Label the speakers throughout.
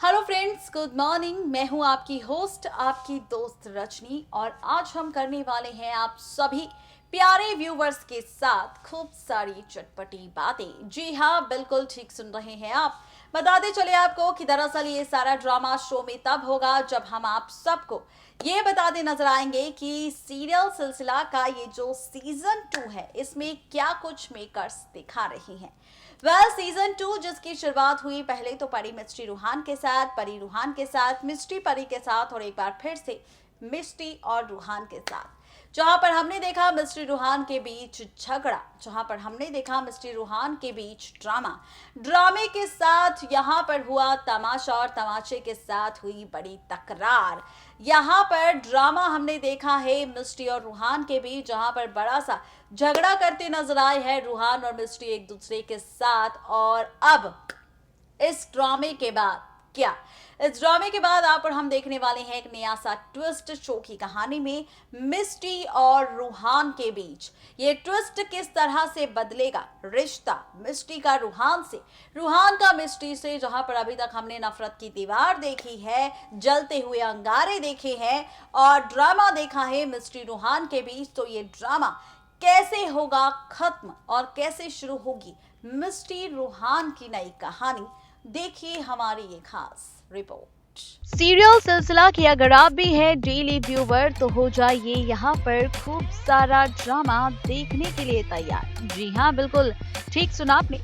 Speaker 1: Hello friends, good morning. मैं हूं आपकी होस्ट, आपकी दोस्त रजनी, और आज हम करने वाले हैं आप सभी प्यारे व्यूवर्स के साथ खूब सारी चटपटी बातें। जी हाँ, बिल्कुल ठीक सुन रहे हैं आप। बताते चले आपको कि दरअसल ये सारा ड्रामा शो में तब होगा जब हम आप सबको ये बताते नजर आएंगे कि सीरियल सिलसिला का ये जो सीजन 2 है इसमें क्या कुछ मेकर्स दिखा रही हैं। सीजन 2 जिसकी शुरुआत हुई पहले तो परी मिस्ट्री रूहान के साथ, परी रूहान के साथ, मिस्ट्री परी के साथ, और एक बार फिर से मिस्ट्री और रूहान के साथ, जहां पर हमने देखा मिस्ट्री रूहान के बीच झगड़ा, जहां पर हमने देखा मिस्ट्री रूहान के बीच ड्रामा, ड्रामे के साथ यहां पर हुआ तमाशा, और तमाशे के साथ हुई बड़ी तकरार। यहाँ पर ड्रामा हमने देखा है मिस्ट्री और रूहान के बीच, जहां पर बड़ा सा झगड़ा करते नजर आए हैं रूहान और मिस्ट्री एक दूसरे के साथ। और अब इस ड्रामे के बाद क्या, इस ड्रामे के बाद आप और हम देखने वाले हैं एक नया सा ट्विस्ट शो की कहानी में मिस्ट्री और रूहान के बीच। ये ट्विस्ट किस तरह से बदलेगा रिश्ता मिस्ट्री का रूहान से, रूहान का मिस्ट्री से, जहां पर अभी तक हमने नफरत की दीवार देखी है, जलते हुए अंगारे देखे हैं और ड्रामा देखा है मिस्ट्री रूहान के बीच। तो ये ड्रामा कैसे होगा खत्म और कैसे शुरू होगी मिस्ट्री रूहान की नई कहानी, देखिए हमारी ये खास रिपोर्ट।
Speaker 2: सीरियल सिलसिला की अगर आप भी हैं डेली व्यूवर तो हो जाइए यहाँ पर खूब सारा ड्रामा देखने के लिए तैयार। जी हाँ, बिल्कुल ठीक सुना आपने।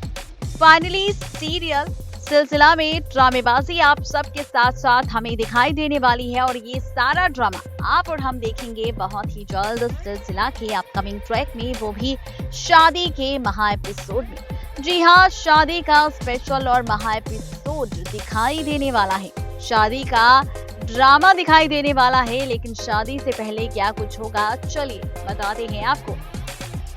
Speaker 2: फाइनली सीरियल सिलसिला में ड्रामेबाजी आप सबके साथ साथ हमें दिखाई देने वाली है, और ये सारा ड्रामा आप और हम देखेंगे बहुत ही जल्द सिलसिला के अपकमिंग ट्रैक में, वो भी शादी के महा एपिसोड में। जी हाँ, शादी का स्पेशल और महा एपिसोड दिखाई देने वाला है। शादी का ड्रामा दिखाई देने वाला है, लेकिन शादी से पहले क्या कुछ होगा चलिए बताते हैं आपको।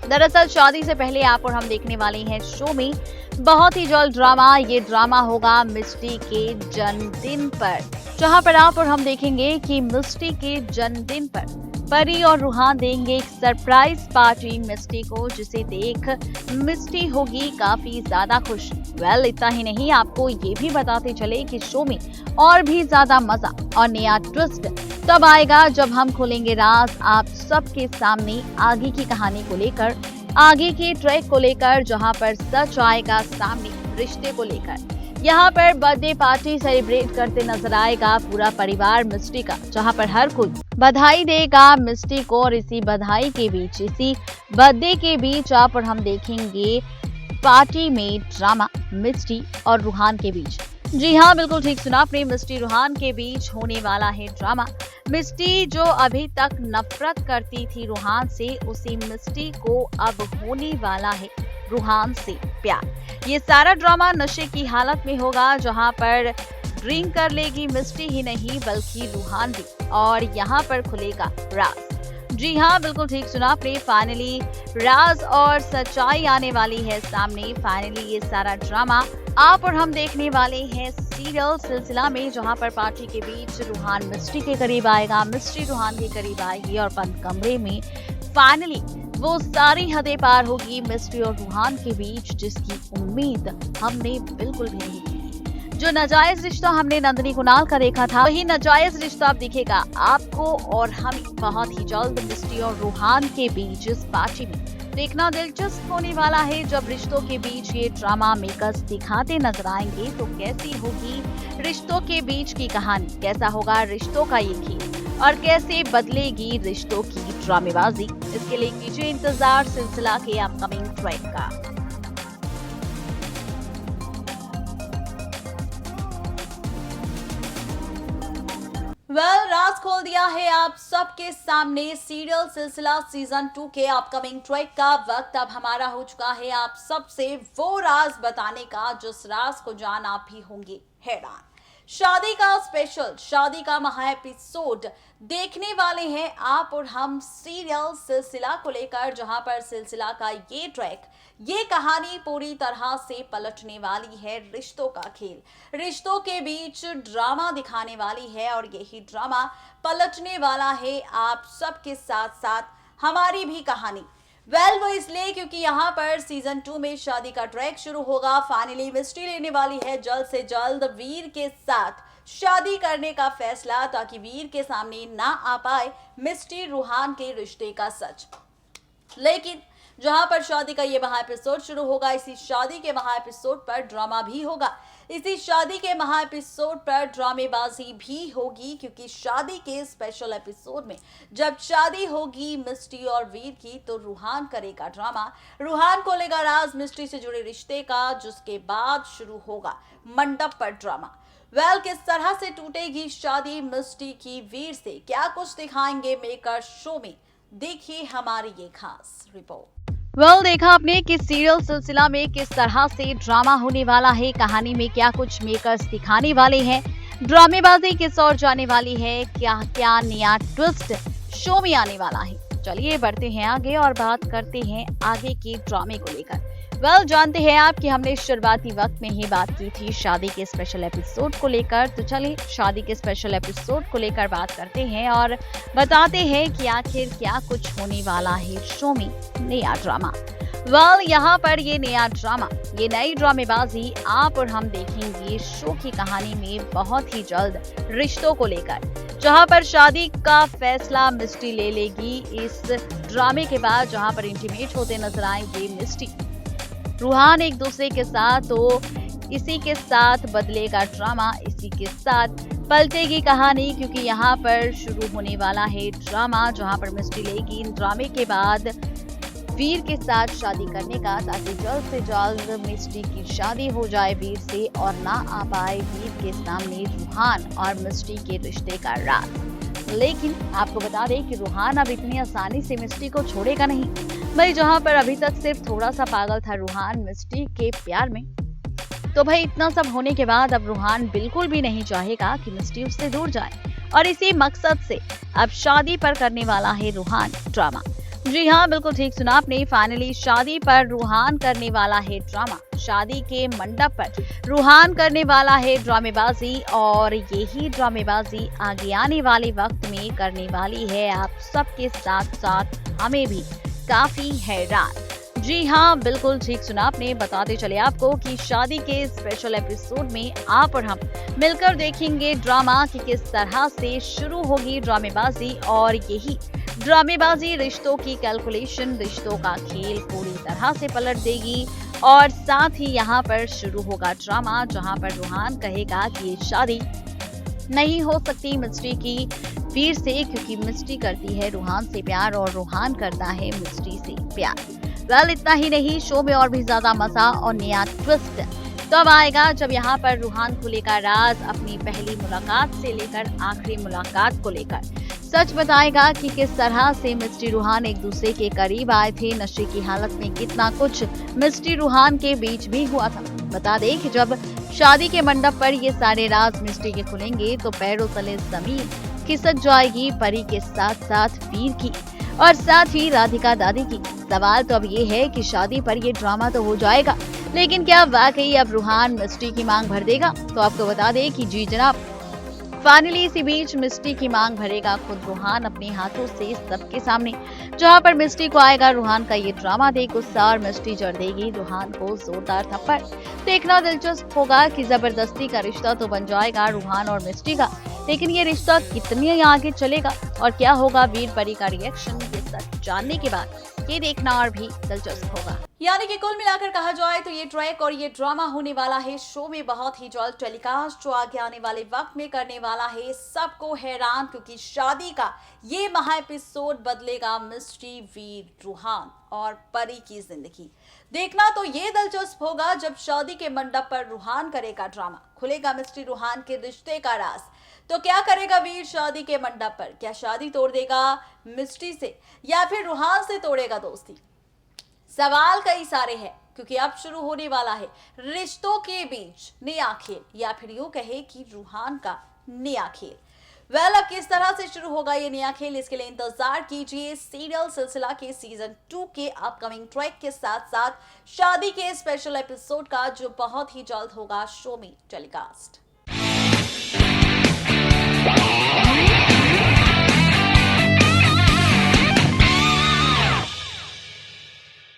Speaker 2: दरअसल शादी से पहले आप और हम देखने वाले हैं शो में बहुत ही जल्द ड्रामा। ये ड्रामा होगा मिस्ट्री के जन्मदिन पर, जहां पर आप और हम देखेंगे कि मिस्ट्री के जन्मदिन पर परी और रूहान देंगे एक सरप्राइज पार्टी मिस्ट्री को, जिसे देख मिस्ट्री होगी काफी ज्यादा खुश। इतना ही नहीं, आपको ये भी बताते चले कि शो में और भी ज्यादा मजा और नया ट्विस्ट तब आएगा जब हम खोलेंगे राज आप सबके सामने आगे की कहानी को लेकर, आगे के ट्रैक को लेकर, जहां पर सच आएगा सामने रिश्ते को लेकर। यहाँ पर बर्थडे पार्टी सेलिब्रेट करते नजर आएगा पूरा परिवार मिस्ट्री का, जहाँ पर हर कोई बधाई देगा मिस्ट्री को, और इसी बधाई के बीच, इसी बर्थडे के बीच आप और हम देखेंगे पार्टी में ड्रामा मिस्ट्री और रूहान के बीच। जी हाँ, बिल्कुल ठीक सुना आपने, मिस्ट्री रूहान के बीच होने वाला है ड्रामा। मिस्ट्री जो अभी तक नफरत करती थी रूहान से, उसी मिस्ट्री को अब होने वाला है रूहान से प्यार। ये सारा ड्रामा नशे की हालत में होगा, जहां पर ड्रिंक कर लेगी मिस्ट्री ही नहीं बल्कि रूहान भी, और यहाँ पर खुलेगा राज। जी हाँ, बिल्कुल ठीक सुना आपने, फाइनली राज और सच्चाई आने वाली है सामने। फाइनली ये सारा ड्रामा आप और हम देखने वाले हैं सीरियल सिलसिला में, जहां पर पार्टी के बीच रूहान मिस्ट्री के करीब आएगा, मिस्ट्री रूहान के करीब आएगी, और बंद कमरे में फाइनली वो सारी हदें पार होगी मिस्ट्री और रूहान के बीच, जिसकी उम्मीद हमने बिल्कुल भी नहीं की। जो नाजायज रिश्ता हमने नंदिनी कुणाल का देखा था, वही नाजायज रिश्ता अब दिखेगा आपको और हमें बहुत ही जल्द मिस्ट्री और रूहान के बीच इस पार्टी में। देखना दिलचस्प होने वाला है जब रिश्तों के बीच ये ड्रामा मेकर्स दिखाते नजर आएंगे, तो कैसी होगी रिश्तों के बीच की कहानी, कैसा होगा रिश्तों का ये खेल, और कैसे बदलेगी रिश्तों की ड्रामेबाजी। इसके लिए कीजिए इंतजार सिलसिला के अपकमिंग ट्रैक का।
Speaker 1: राज खोल दिया है आप सबके सामने सीरियल सिलसिला सीजन 2 के अपकमिंग ट्रैक का। वक्त अब हमारा हो चुका है आप सबसे वो राज बताने का जिस राज को जान आप भी होंगे हैरान। शादी का स्पेशल, शादी का महा एपिसोड देखने वाले हैं आप और हम सीरियल सिलसिला को लेकर, जहां पर सिलसिला का ये ट्रैक, ये कहानी पूरी तरह से पलटने वाली है रिश्तों का खेल, रिश्तों के बीच ड्रामा दिखाने वाली है, और यही ड्रामा पलटने वाला है आप सबके साथ साथ हमारी भी कहानी। वो इसलिए क्योंकि यहाँ पर सीजन 2 में शादी का ट्रैक शुरू होगा। फाइनली मिस्ट्री लेने वाली है जल्द से जल्द वीर के साथ शादी करने का फैसला ताकि वीर के सामने ना आ पाए मिस्टी रूहान के रिश्ते का सच। लेकिन जहां पर शादी का ये महा एपिसोड शुरू होगा, इसी शादी के महा एपिसोड पर ड्रामा भी होगा। इसी शादी के महा एपिसोड पर ड्रामेबाजी भी होगी, क्योंकि शादी के स्पेशल एपिसोड में जब शादी होगी मिस्टी और वीर की, तो रूहान करेगा ड्रामा। रूहान को लेगा राज मिस्टी से जुड़े रिश्ते का, जिसके बाद शुरू होगा मंडप पर ड्रामा। किस तरह से टूटेगी शादी मिस्टी की वीर से, क्या कुछ दिखाएंगे मेकर शो में, देखिए हमारी ये खास रिपोर्ट।
Speaker 2: देखा आपने कि सीरियल सिलसिला में किस तरह से ड्रामा होने वाला है, कहानी में क्या कुछ मेकर्स दिखाने वाले हैं, ड्रामेबाजी किस ओर जाने वाली है, क्या क्या नया ट्विस्ट शो में आने वाला है। चलिए बढ़ते हैं आगे और बात करते हैं आगे के ड्रामे को लेकर। जानते हैं आप कि हमने शुरुआती वक्त में ही बात की थी शादी के स्पेशल एपिसोड को लेकर, तो चलिए शादी के स्पेशल एपिसोड को लेकर बात करते हैं और बताते हैं कि आखिर क्या कुछ होने वाला है शो में नया ड्रामा। यहाँ पर ये नया ड्रामा, ये नई ड्रामेबाजी आप और हम देखेंगे शो की कहानी में बहुत ही जल्द रिश्तों को लेकर, जहां पर शादी का फैसला मिस्टी ले लेगी इस ड्रामे के बाद, जहां पर इंटीमेट होते नजर आएंगे मिस्टी रूहान एक दूसरे के साथ। तो इसी के साथ बदलेगा ड्रामा, इसी के साथ पलटेगी कहानी, क्योंकि यहाँ पर शुरू होने वाला है ड्रामा, जहाँ पर मिस्टी लेगी इन ड्रामे के बाद वीर के साथ शादी करने का, ताकि जल्द से जल्द मिस्टी की शादी हो जाए वीर से और ना आ पाए वीर के सामने रूहान और मिस्टी के रिश्ते का राज। लेकिन आपको बता दें कि रूहान अब इतनी आसानी से मिस्टी को छोड़ेगा नहीं। भाई जहां पर अभी तक सिर्फ थोड़ा सा पागल था रूहान मिस्टी के प्यार में, तो भाई इतना सब होने के बाद अब रूहान बिल्कुल भी नहीं चाहेगा कि मिस्टी उससे दूर जाए, और इसी मकसद से अब शादी पर करने वाला है रूहान ड्रामा। जी हाँ, बिल्कुल ठीक सुना आपने, फाइनली शादी पर रूहान करने वाला है ड्रामा। शादी के मंडप पर रूहान करने वाला है ड्रामेबाजी, और यही ड्रामेबाजी आगे आने वाले वक्त में करने वाली है आप सबके साथ साथ हमें भी काफी हैरान। जी हाँ, बिल्कुल ठीक सुना आपने, बताते चले आपको कि शादी के स्पेशल एपिसोड में आप और हम मिलकर देखेंगे ड्रामा कि किस तरह से शुरू होगी ड्रामेबाजी, और यही ड्रामेबाजी रिश्तों की कैलकुलेशन, रिश्तों का खेल पूरी तरह से पलट देगी। और साथ ही यहाँ पर शुरू होगा ड्रामा, जहाँ पर रूहान कहेगा कि ये शादी नहीं हो सकती मिस्टी की वीर से, क्योंकि मिस्टी करती है रूहान से प्यार और रूहान करता है मिस्टी से प्यार। इतना ही नहीं, शो में और भी ज्यादा मजा और नया ट्विस्ट तब आएगा जब यहाँ पर रूहान खुलेगा राज अपनी पहली मुलाकात से लेकर आखिरी मुलाकात को लेकर। सच बताएगा कि किस तरह से मिस्टी रूहान एक दूसरे के करीब आए थे, नशे की हालत में कितना कुछ मिस्टी रूहान के बीच भी हुआ था। बता दें कि जब शादी के मंडप पर ये सारे राज मिस्टी के खुलेंगे, तो पैरों तले जमीन खिसक जाएगी परी के साथ साथ वीर की, और साथ ही राधिका दादी की। सवाल तो अब ये है कि शादी पर ये ड्रामा तो हो जाएगा, लेकिन क्या वाकई अब रूहान मिस्टी की मांग भर देगा? तो आपको बता दें कि जी जनाब, फाइनली इसी बीच मिस्टी की मांग भरेगा खुद रूहान अपने हाथों से सबके सामने, जहां पर मिस्टी को आएगा रूहान का ये ड्रामा देख गुस्सा, और मिस्टी जड़ देगी रूहान को जोरदार थप्पड़। देखना दिलचस्प होगा कि जबरदस्ती का रिश्ता तो बन जाएगा रूहान और मिस्टी का, लेकिन ये रिश्ता कितने आगे चलेगा और क्या होगा वीर परी का रिएक्शन, ये सब जानने के बाद ये देखना और भी दिलचस्प होगा।
Speaker 1: यानी कि कुल मिलाकर कहा जाए तो ये ट्रैक और ये ड्रामा होने वाला है शो में बहुत ही जल्द टेलीकास्ट, जो आगे आने वाले वक्त में करने वाला है सबको हैरान, क्योंकि शादी का ये महा एपिसोड बदलेगा मिस्ट्री, वीर, रूहान और परी की जिंदगी। देखना तो ये दिलचस्प होगा जब शादी के मंडप पर रूहान करेगा ड्रामा, खुलेगा मिस्ट्री रूहान के रिश्ते का राज। तो क्या करेगा वीर शादी के मंडप पर? क्या शादी तोड़ देगा मिस्ट्री से या फिर रूहान से तोड़ेगा दोस्ती? सवाल कई सारे हैं, क्योंकि अब शुरू होने वाला है रिश्तों के बीच नया खेल, या फिर यूं कहे कि रूहान का नया खेल। अब किस तरह से शुरू होगा ये नया खेल, इसके लिए इंतजार कीजिए सीरियल सिलसिला के सीजन 2 के अपकमिंग ट्रैक के साथ साथ शादी के स्पेशल एपिसोड का, जो बहुत ही जल्द होगा शो में टेलीकास्ट।